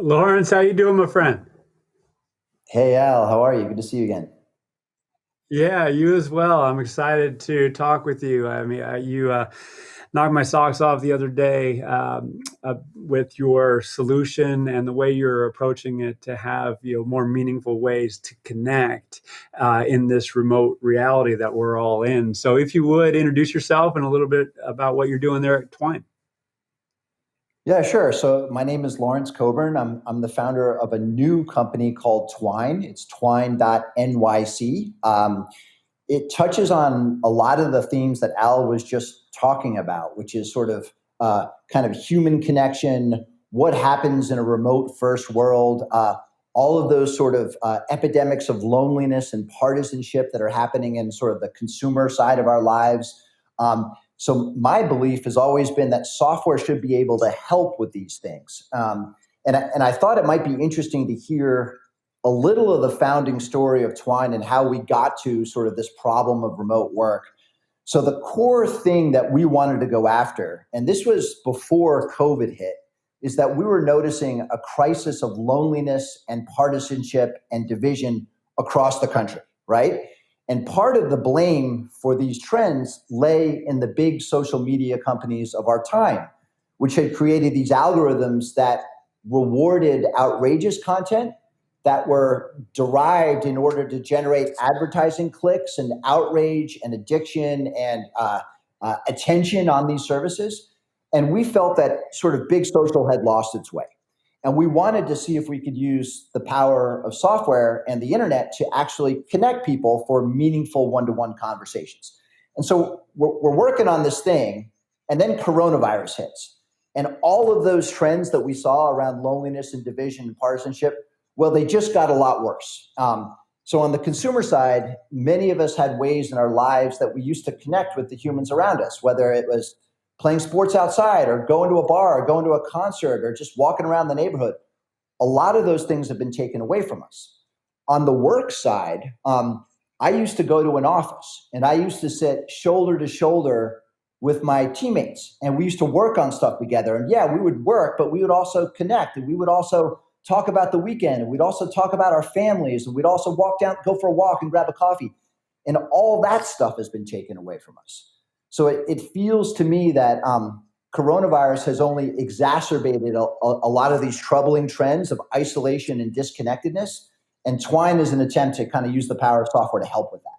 Lawrence, how you doing, my friend? Hey Al, how are you? Good to see you again. Yeah, you as well. I'm excited to talk with you. I mean, you knocked my socks off the other day with your solution and the way you're approaching it to have more meaningful ways to connect in this remote reality that we're all in. So, if you would introduce yourself and a little bit about what you're doing there at Twine. Yeah, sure. So my name is Lawrence Coburn. I'm the founder of a new company called Twine. It's twine.nyc. It touches on a lot of the themes that Al was just talking about, which is sort of kind of human connection, what happens in a remote first world, all of those sort of epidemics of loneliness and partisanship that are happening in sort of the consumer side of our lives. So my belief has always been that software should be able to help with these things. And I thought it might be interesting to hear a little of the founding story of Twine and how we got to sort of this problem of remote work. So the core thing that we wanted to go after, and this was before COVID hit, is that we were noticing a crisis of loneliness and partisanship and division across the country, right? And part of the blame for these trends lay in the big social media companies of our time, which had created these algorithms that rewarded outrageous content that were derived in order to generate advertising clicks and outrage and addiction and attention on these services. And we felt that sort of big social had lost its way. And we wanted to see if we could use the power of software and the internet to actually connect people for meaningful one-to-one conversations. And so we're working on this thing, and then coronavirus hits. And all of those trends that we saw around loneliness and division and partisanship, well, they just got a lot worse. So on the consumer side, many of us had ways in our lives that we used to connect with the humans around us, whether it was playing sports outside or going to a bar or going to a concert or just walking around the neighborhood. A lot of those things have been taken away from us. On the work side, I used to go to an office and I used to sit shoulder to shoulder with my teammates, and we used to work on stuff together. And yeah, we would work, but we would also connect, and we would also talk about the weekend, and we'd also talk about our families, and we'd also go for a walk and grab a coffee. And all that stuff has been taken away from us. So it feels to me that coronavirus has only exacerbated a lot of these troubling trends of isolation and disconnectedness. And Twine is an attempt to kind of use the power of software to help with that.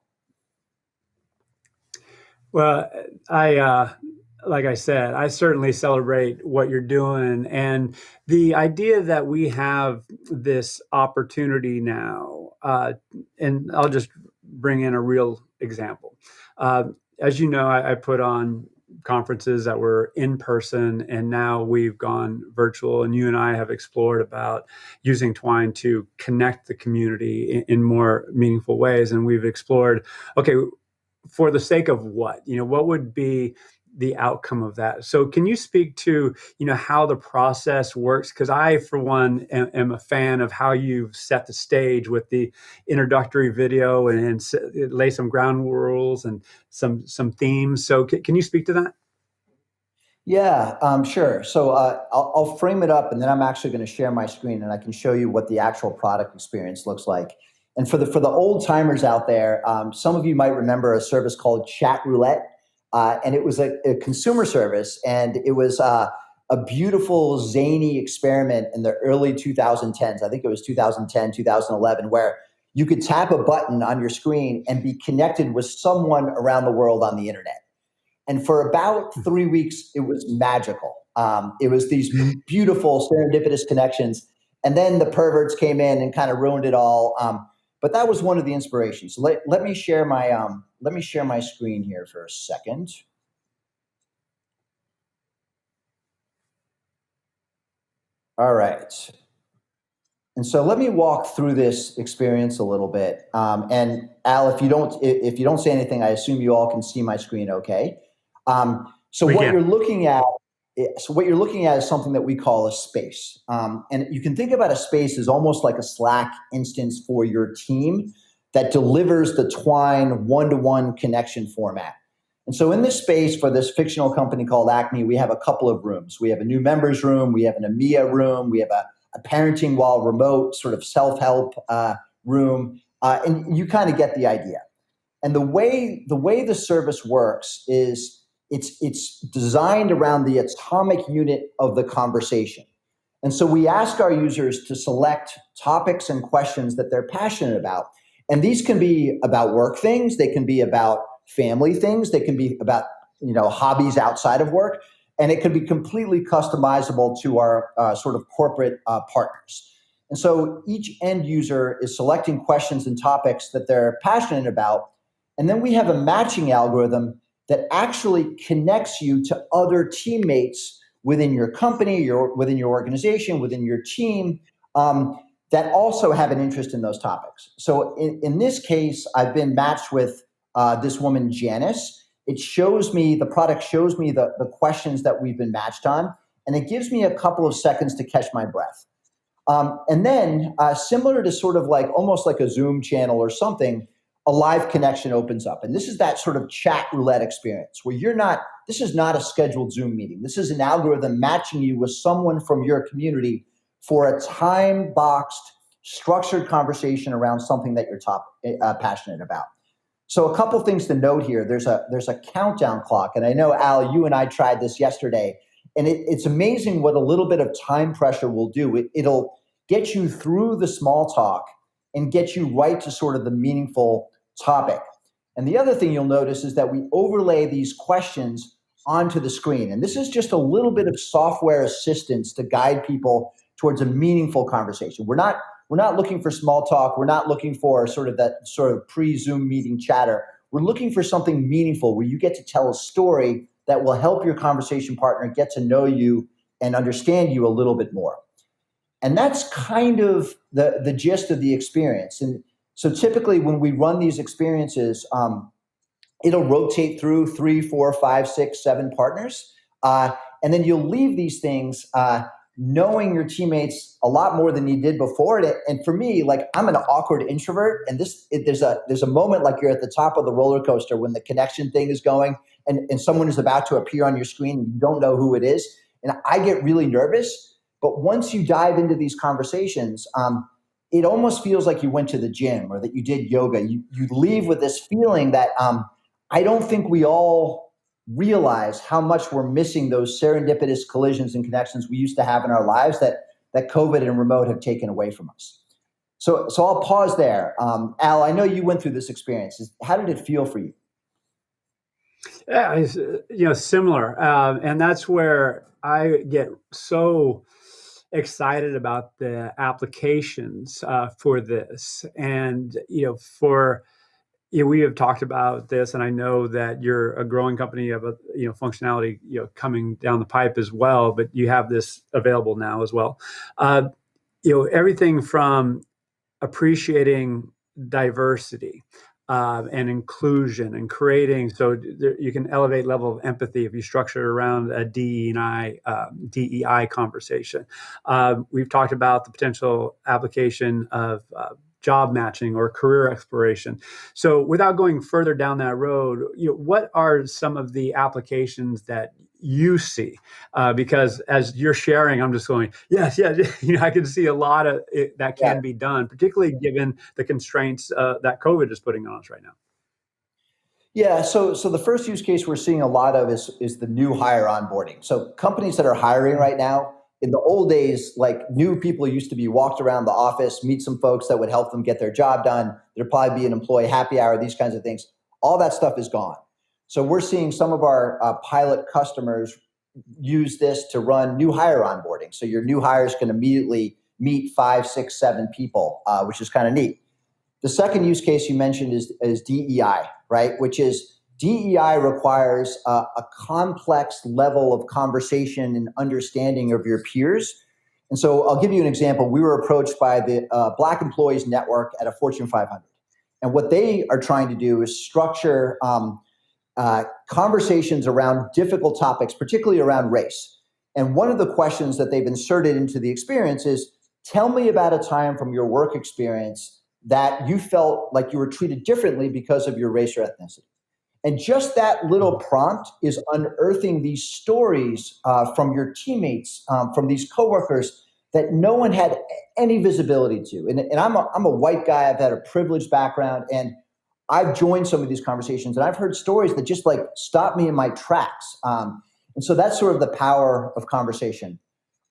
Well, like I said, I certainly celebrate what you're doing. And the idea that we have this opportunity now, and I'll just bring in a real example. As you know, I put on conferences that were in person, and now we've gone virtual. And you and I have explored about using Twine to connect the community in more meaningful ways. And we've explored, okay, for the sake of what? What would be the outcome of that? So can you speak to, how the process works? Because I, for one, am a fan of how you've set the stage with the introductory video and lay some ground rules and some themes. So can you speak to that? Yeah, sure. So I'll frame it up, and then I'm actually going to share my screen, and I can show you what the actual product experience looks like. And for the old timers out there, some of you might remember a service called Chat Roulette, and it was a consumer service, and it was a beautiful zany experiment in the early 2010s. I think it was 2010, 2011, where you could tap a button on your screen and be connected with someone around the world on the internet. And for about 3 weeks, it was magical. It was these beautiful serendipitous connections. And then the perverts came in and kind of ruined it all. But that was one of the inspirations. So let me share my screen here for a second. All right. And so let me walk through this experience a little bit. And Al, if you don't say anything, I assume you all can see my screen okay. So We what can. you're looking at is something that we call a space. And you can think about a space as almost like a Slack instance for your team that delivers the Twine one-to-one connection format. And so in this space for this fictional company called Acme, we have a couple of rooms. We have a new members room, we have an EMEA room, we have a parenting while remote sort of self-help room, and you kind of get the idea. And the way the service works is it's designed around the atomic unit of the conversation. And so we ask our users to select topics and questions that they're passionate about. And these can be about work things, they can be about family things, they can be about hobbies outside of work, and it can be completely customizable to our sort of corporate partners. And so each end user is selecting questions and topics that they're passionate about. And then we have a matching algorithm that actually connects you to other teammates within your company, within your organization, within your team, that also have an interest in those topics. So in this case, I've been matched with this woman, Janice. The product shows me the questions that we've been matched on, and it gives me a couple of seconds to catch my breath. And then similar to sort of like almost like a Zoom channel or something, a live connection opens up. And this is that sort of chat roulette experience where this is not a scheduled Zoom meeting. This is an algorithm matching you with someone from your community for a time-boxed, structured conversation around something that you're passionate about. So a couple things to note here. There's a countdown clock. And I know, Al, you and I tried this yesterday. And it's amazing what a little bit of time pressure will do. It'll get you through the small talk and get you right to sort of the meaningful topic. And the other thing you'll notice is that we overlay these questions onto the screen. And this is just a little bit of software assistance to guide people towards a meaningful conversation. We're not looking for small talk. We're not looking for sort of pre-Zoom meeting chatter. We're looking for something meaningful where you get to tell a story that will help your conversation partner get to know you and understand you a little bit more. And that's kind of the gist of the experience. And so typically when we run these experiences, it'll rotate through 3, 4, 5, 6, 7 partners. And then you'll leave these things knowing your teammates a lot more than you did before. And for me, like, I'm an awkward introvert, and there's a moment like you're at the top of the roller coaster when the connection thing is going and someone is about to appear on your screen and you don't know who it is. And I get really nervous. But once you dive into these conversations, it almost feels like you went to the gym or that you did yoga. You leave with this feeling that I don't think we all realize how much we're missing those serendipitous collisions and connections we used to have in our lives that COVID and remote have taken away from us. So I'll pause there. Al, I know you went through this experience. How did it feel for you? Yeah, it's, similar. And that's where I get so excited about the applications for this. And, we have talked about this, and I know that you're a growing company of functionality, coming down the pipe as well, but you have this available now as well. Everything from appreciating diversity and inclusion and creating, so you can elevate level of empathy if you structure it around a DEI conversation. We've talked about the potential application of job matching or career exploration. So without going further down that road, what are some of the applications that you see? Because as you're sharing, I'm just going, yes. I can see a lot of it that can be done, particularly given the constraints that COVID is putting on us right now. Yeah, so the first use case we're seeing a lot of is the new hire onboarding. So companies that are hiring right now, in the old days, like, new people used to be walked around the office, meet some folks that would help them get their job done. There'd probably be an employee happy hour, these kinds of things. All that stuff is gone. So we're seeing some of our pilot customers use this to run new hire onboarding. So your new hires can immediately meet 5, 6, 7 people, which is kind of neat. The second use case you mentioned is DEI, right? Which is DEI requires a complex level of conversation and understanding of your peers. And so I'll give you an example. We were approached by the Black Employees Network at a Fortune 500. And what they are trying to do is structure conversations around difficult topics, particularly around race. And one of the questions that they've inserted into the experience is, tell me about a time from your work experience that you felt like you were treated differently because of your race or ethnicity. And just that little prompt is unearthing these stories from your teammates, from these coworkers that no one had any visibility to. And I'm a white guy. I've had a privileged background, and I've joined some of these conversations, and I've heard stories that just like stop me in my tracks. And so that's sort of the power of conversation.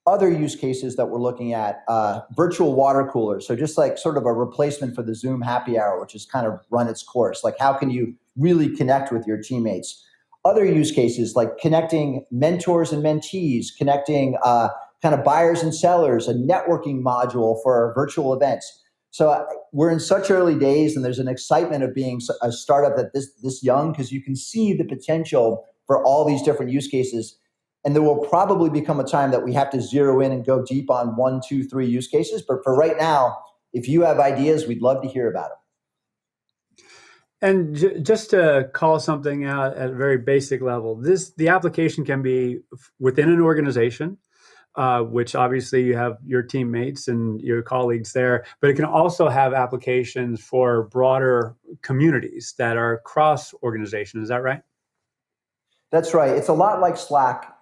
Other use cases that we're looking at, virtual water coolers. So just like sort of a replacement for the Zoom happy hour, which has kind of run its course. Like, how can you really connect with your teammates? Other use cases like connecting mentors and mentees, connecting kind of buyers and sellers, a networking module for our virtual events. So we're in such early days, and there's an excitement of being a startup that this young, because you can see the potential for all these different use cases. And there will probably become a time that we have to zero in and go deep on 1, 2, 3 use cases. But for right now, if you have ideas, we'd love to hear about them. And just to call something out at a very basic level, the application can be within an organization, which obviously you have your teammates and your colleagues there, but it can also have applications for broader communities that are cross organization. Is that right? That's right. It's a lot like Slack.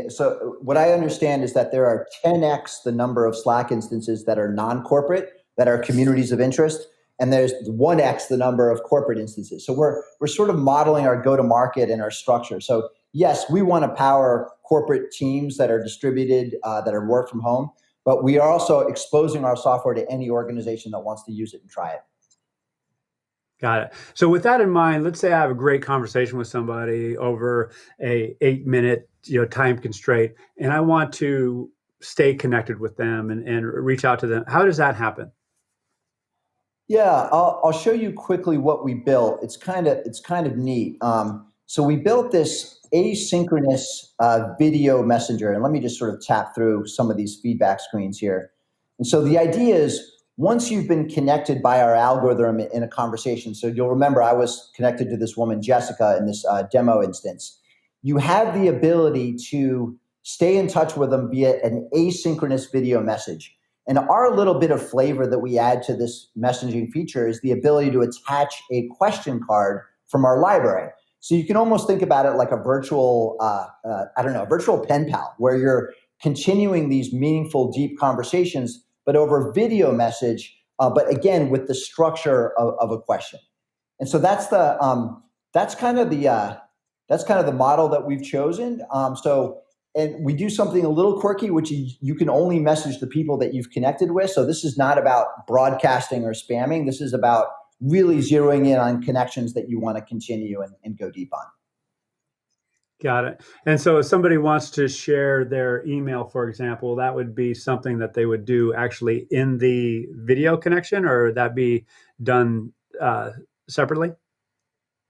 So what I understand is that there are 10x the number of Slack instances that are non-corporate, that are communities of interest, and there's 1x the number of corporate instances. So we're sort of modeling our go-to-market and our structure. So yes, we want to power corporate teams that are distributed, that are work from home, but we are also exposing our software to any organization that wants to use it and try it. Got it. So with that in mind, let's say I have a great conversation with somebody over a 8-minute time constraint, and I want to stay connected with them and reach out to them. How does that happen? Yeah, I'll show you quickly what we built. It's kind of neat. So we built this asynchronous video messenger, and let me just sort of tap through some of these feedback screens here. And so the idea is, once you've been connected by our algorithm in a conversation, so you'll remember I was connected to this woman, Jessica, in this demo instance, you have the ability to stay in touch with them via an asynchronous video message. And our little bit of flavor that we add to this messaging feature is the ability to attach a question card from our library. So you can almost think about it like a virtual, virtual pen pal, where you're continuing these meaningful, deep conversations, but over video message, but again, with the structure of a question. And so that's kind of the model that we've chosen. And we do something a little quirky, which you can only message the people that you've connected with. So this is not about broadcasting or spamming. This is about really zeroing in on connections that you want to continue and go deep on. Got it. And so if somebody wants to share their email, for example, that would be something that they would do actually in the video connection, or would that be done separately?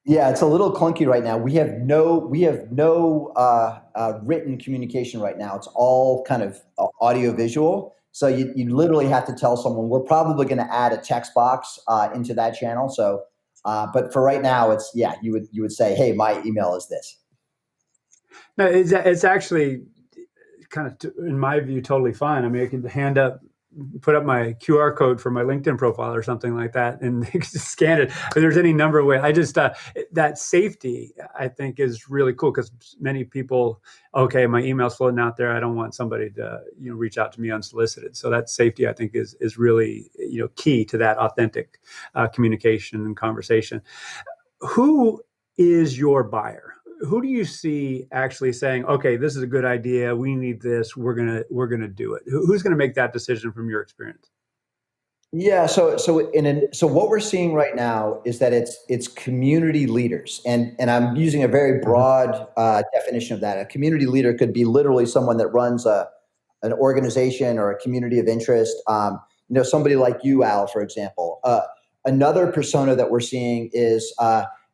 Yeah, it's a little clunky right now. We have no written communication right now. It's all kind of audio visual. So you literally have to tell someone. We're probably going to add a text box into that channel. So, but for right now, you would say, hey, my email is this. No, it's actually kind of, in my view, totally fine. I mean, I can put up my QR code for my LinkedIn profile or something like that, and they can just scan it. If there's any number of ways. I just that safety, I think, is really cool, because many people, okay, my email's floating out there. I don't want somebody to reach out to me unsolicited. So that safety, I think, is really key to that authentic communication and conversation. Who is your buyer? Who do you see actually saying, okay, this is a good idea, we need this, we're gonna do it? Who's gonna make that decision from your experience? Yeah, so what we're seeing right now is that it's community leaders, and I'm using a very broad definition of that. A community leader could be literally someone that runs an organization or a community of interest. Somebody like you, Al, for example. Another persona that we're seeing is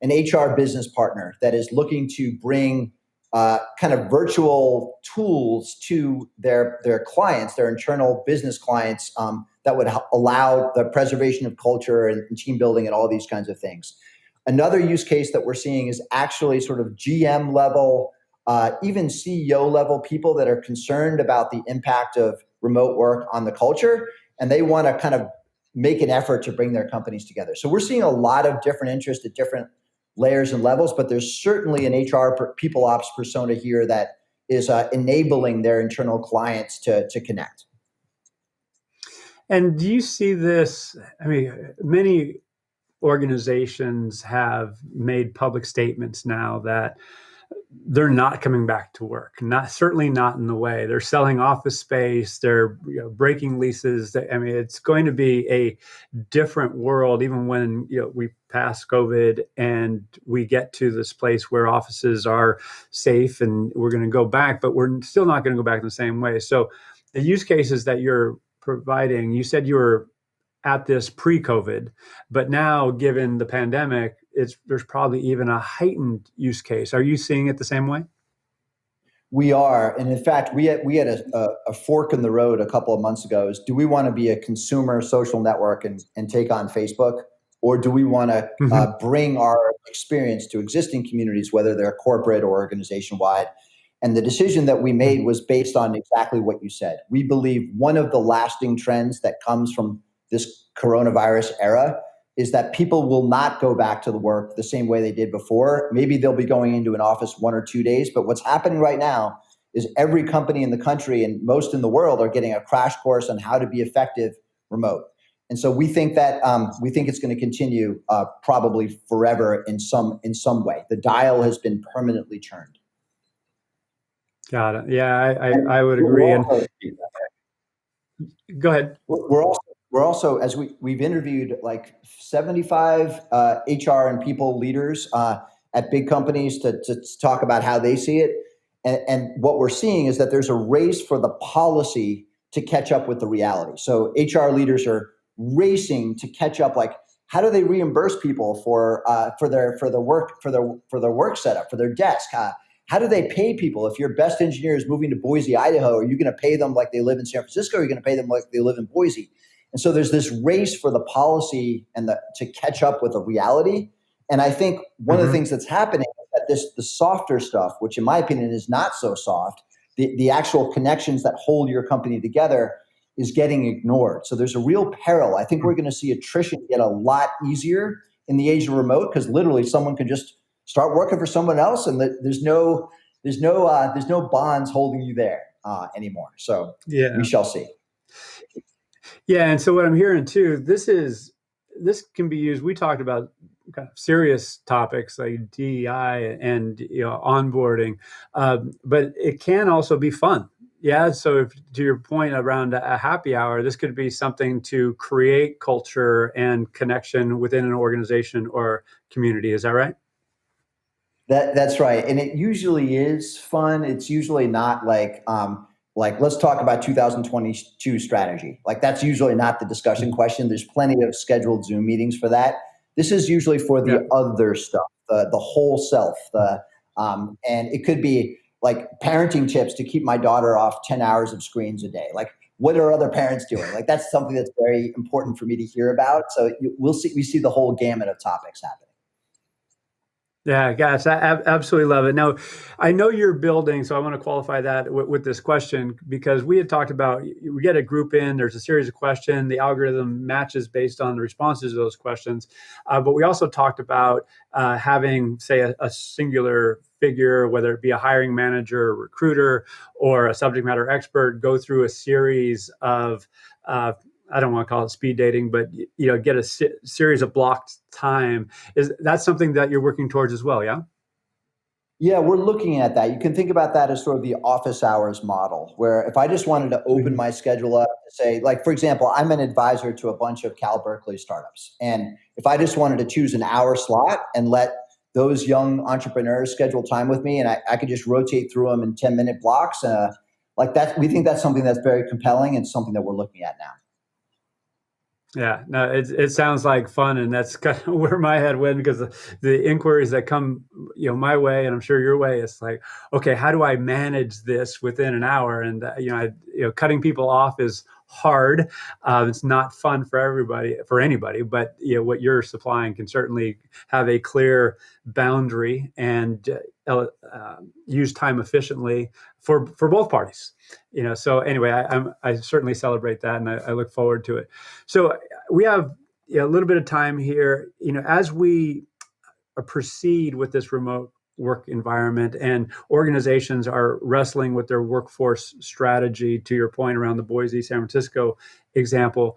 an HR business partner that is looking to bring kind of virtual tools to their clients, their internal business clients, that would allow the preservation of culture and team building and all these kinds of things. Another use case that we're seeing is actually sort of GM level, even CEO level people that are concerned about the impact of remote work on the culture, and they want to kind of make an effort to bring their companies together. So we're seeing a lot of different interest at different layers and levels, but there's certainly an HR people ops persona here that is enabling their internal clients to connect. And do you see this? I mean, many organizations have made public statements now that they're not coming back to work. Not certainly not in the way they're selling office space. They're breaking leases. I mean, it's going to be a different world, even when we pass COVID and we get to this place where offices are safe and we're going to go back, but we're still not going to go back in the same way. So, the use cases that you're providing, you said you were at this pre-COVID, but now given the pandemic, there's probably even a heightened use case. Are you seeing it the same way? We are, and in fact, we had a fork in the road a couple of months ago. Is do we want to be a consumer social network and take on Facebook, or do we want to Mm-hmm. bring our experience to existing communities, whether they're corporate or organization wide? And the decision that we made was based on exactly what you said. We believe one of the lasting trends that comes from this coronavirus era is that people will not go back to the work the same way they did before. Maybe they'll be going into an office 1 or 2 days, but what's happening right now is every company in the country and most in the world are getting a crash course on how to be effective remote. And so we think that we think it's going to continue probably forever in some way. The dial has been permanently turned. Got it. Yeah, I And would we're agree. And also go ahead. we're also as we've interviewed like 75 HR and people leaders at big companies to talk about how they see it, and what we're seeing is that there's a race for the policy to catch up with the reality. So HR leaders are racing to catch up. Like, how do they reimburse people for their work setup, for their desk? How do they pay people? If your best engineer is moving to Boise, Idaho, are you going to pay them like they live in San Francisco? Or are you going to pay them like they live in Boise? And so there's this race for the policy and to catch up with the reality. And I think one of the Mm-hmm. things that's happening is that the softer stuff, which in my opinion is not so soft, the actual connections that hold your company together is getting ignored. So there's a real peril. I think we're going to see attrition get a lot easier in the age of remote, because literally someone can just start working for someone else, and there's no bonds holding you there anymore. So we Yeah. shall see. Yeah. And so what I'm hearing too, this can be used. We talked about kind of serious topics like DEI and onboarding, but it can also be fun. Yeah. So if, to your point around a happy hour, this could be something to create culture and connection within an organization or community. Is that right? That's right, and it usually is fun. It's usually not like let's talk about 2022 strategy. Like, that's usually not the discussion question. There's plenty of scheduled Zoom meetings for that. This is usually for Yeah. the other stuff, the whole self. And it could be like parenting tips to keep my daughter off 10 hours of screens a day. Like, what are other parents doing? Like, that's something that's very important for me to hear about. So we see the whole gamut of topics happening. Yeah, gosh, I absolutely love it. Now, I know you're building, so I want to qualify that with this question, because we had talked about we get a group in, there's a series of questions, the algorithm matches based on the responses to those questions. But we also talked about having, say, a singular figure, whether it be a hiring manager, a recruiter, or a subject matter expert, go through a series of I don't want to call it speed dating, but get a series of blocked time. Is that something that you're working towards as well? Yeah. Yeah, we're looking at that. You can think about that as sort of the office hours model, where if I just wanted to open Mhm. my schedule up to say, like, for example, I'm an advisor to a bunch of Cal Berkeley startups. And if I just wanted to choose an hour slot and let those young entrepreneurs schedule time with me, and I could just rotate through them in 10-minute blocks, like that, we think that's something that's very compelling and something that we're looking at now. Yeah, no, it sounds like fun, and that's kind of where my head went, because the inquiries that come, my way, and I'm sure your way, it's like, okay, how do I manage this within an hour? And cutting people off is hard. It's not fun for everybody, for anybody. But what you're supplying can certainly have a clear boundary and use time efficiently for both parties. So anyway, I certainly celebrate that, and I look forward to it. So we have a little bit of time here. As we proceed with this remote work environment, and organizations are wrestling with their workforce strategy, to your point around the Boise, San Francisco example.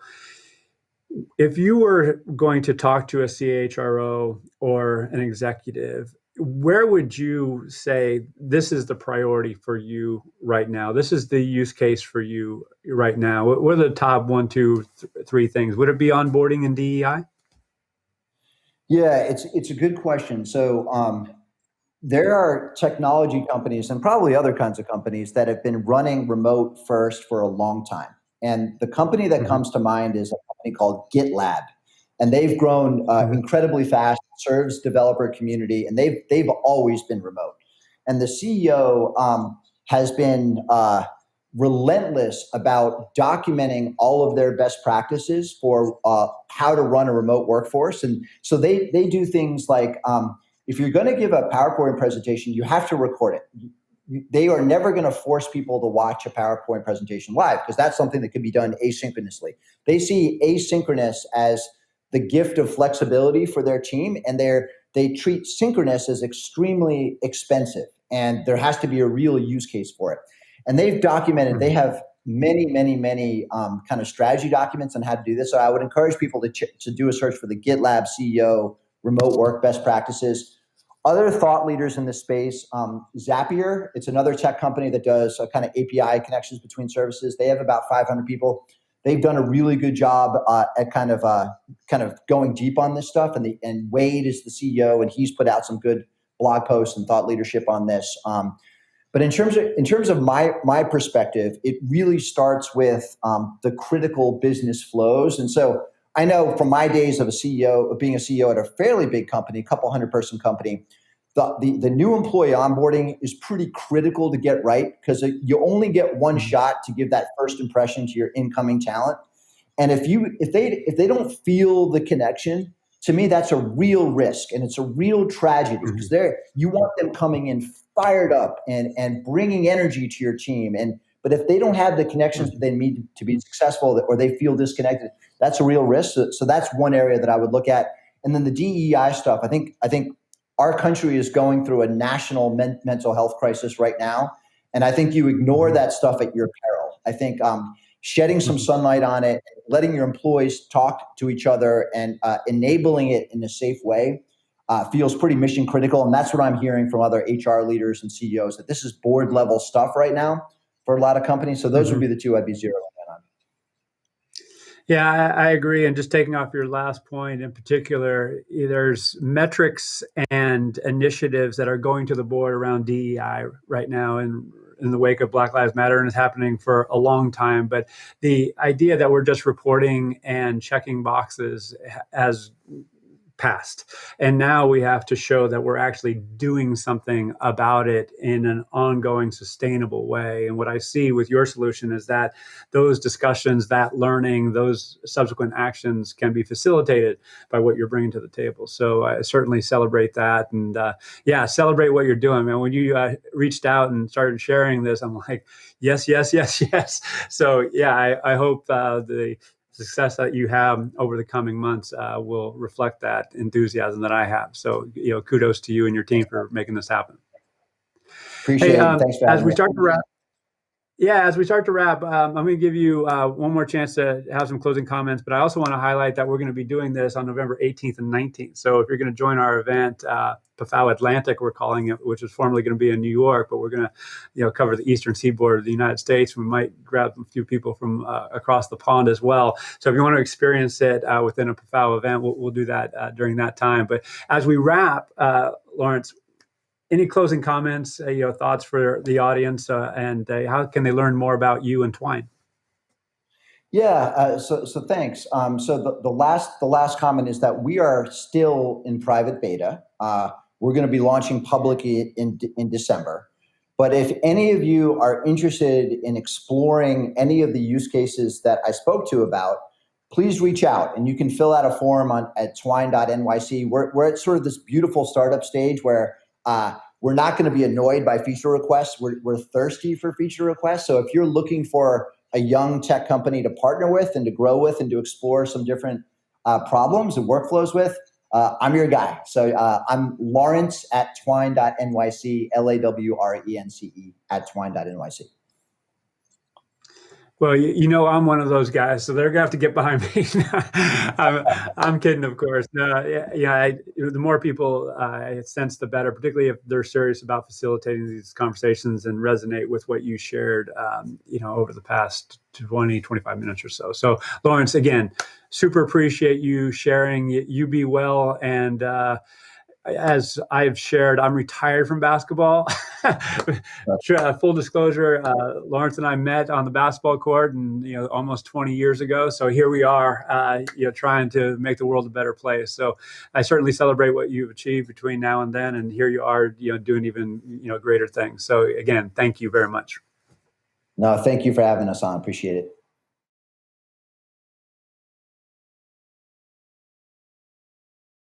If you were going to talk to a CHRO or an executive, where would you say this is the priority for you right now? This is the use case for you right now. What are the top one, two, three things? Would it be onboarding and DEI? Yeah, it's a good question. So there are technology companies and probably other kinds of companies that have been running remote first for a long time. And the company that Mhm. comes to mind is a company called GitLab, and they've grown Mhm. incredibly fast, serves developer community, and they've always been remote. And the CEO has been relentless about documenting all of their best practices for how to run a remote workforce. And so they do things like if you're going to give a PowerPoint presentation, you have to record it. They are never going to force people to watch a PowerPoint presentation live because that's something that can be done asynchronously. They see asynchronous as the gift of flexibility for their team, and they treat synchronous as extremely expensive, and there has to be a real use case for it. And they've documented, they Mhm. have many kind of strategy documents on how to do this. So I would encourage people to do a search for the GitLab CEO remote work best practices. Other thought leaders in this space, Zapier, it's another tech company that does kind of API connections between services. They have about 500 people. They've done a really good job at kind of going deep on this stuff. And Wade is the CEO, and he's put out some good blog posts and thought leadership on this. But in terms of my perspective, it really starts with the critical business flows. And so I know from my days of being a CEO at a fairly big company, a couple 100-person company, the new employee onboarding is pretty critical to get right because you only get one Mhm. shot to give that first impression to your incoming talent. And if they don't feel the connection, to me that's a real risk and it's a real tragedy because Mhm. you want them coming in fired up and bringing energy to your team. But if they don't have the connections that Mhm. they need to be successful or they feel disconnected, that's a real risk. So that's one area that I would look at. And then the DEI stuff, I think our country is going through a national mental health crisis right now. And I think you ignore Mhm. that stuff at your peril. I think shedding some Mhm. sunlight on it, letting your employees talk to each other, and enabling it in a safe way feels pretty mission critical. And that's what I'm hearing from other HR leaders and CEOs that this is board level stuff right now for a lot of companies. So those would be Mhm. the two I'd be zeroing in on. Yeah, I agree. And just taking off your last point in particular, there's metrics and initiatives that are going to the board around DEI right now in the wake of Black Lives Matter, and it's happening for a long time. But the idea that we're just reporting and checking boxes as past. And now we have to show that we're actually doing something about it in an ongoing, sustainable way. And what I see with your solution is that those discussions, that learning, those subsequent actions can be facilitated by what you're bringing to the table. So I certainly celebrate that. And yeah, celebrate what you're doing, man. When you reached out and started sharing this, I'm like, yes, yes, yes, yes. So yeah, I hope the success that you have over the coming months will reflect that enthusiasm that I have. So, kudos to you and your team for making this happen. Hey, Appreciate it. Thanks for as having we me. start to wrap, I'm going to give you one more chance to have some closing comments, but I also want to highlight that we're going to be doing this on November 18th and 19th. So if you're going to join our event, PAFOW Atlantic, we're calling it, which is formerly going to be in New York, but we're going to, cover the eastern seaboard of the United States. We might grab a few people from across the pond as well. So if you want to experience it within a PAFOW event, we'll do that during that time. But as we wrap, Lawrence, any closing comments, thoughts for the audience, and how can they learn more about you and Twine? Yeah, so thanks. So the last comment is that we are still in private beta. We're going to be launching publicly in December. But if any of you are interested in exploring any of the use cases that I spoke to about, please reach out and you can fill out a form at twine.nyc. We're at sort of this beautiful startup stage where we're not going to be annoyed by feature requests. We're thirsty for feature requests. So if you're looking for a young tech company to partner with and to grow with and to explore some different problems and workflows with, I'm your guy. So I'm Lawrence at twine.nyc, LAWRENCE at twine.nyc. Well, I'm one of those guys, so they're gonna have to get behind me. I'm kidding, of course. No, the more people I sense, the better, particularly if they're serious about facilitating these conversations and resonate with what you shared, over the past 20, 25 minutes or so. So, Lawrence, again, super appreciate you sharing. You be well, and as I've shared, I'm retired from basketball. Full disclosure, Lawrence and I met on the basketball court, and almost 20 years ago. So here we are, trying to make the world a better place. So I certainly celebrate what you've achieved between now and then, and here you are, doing even greater things. So again, thank you very much. No, thank you for having us on. Appreciate it.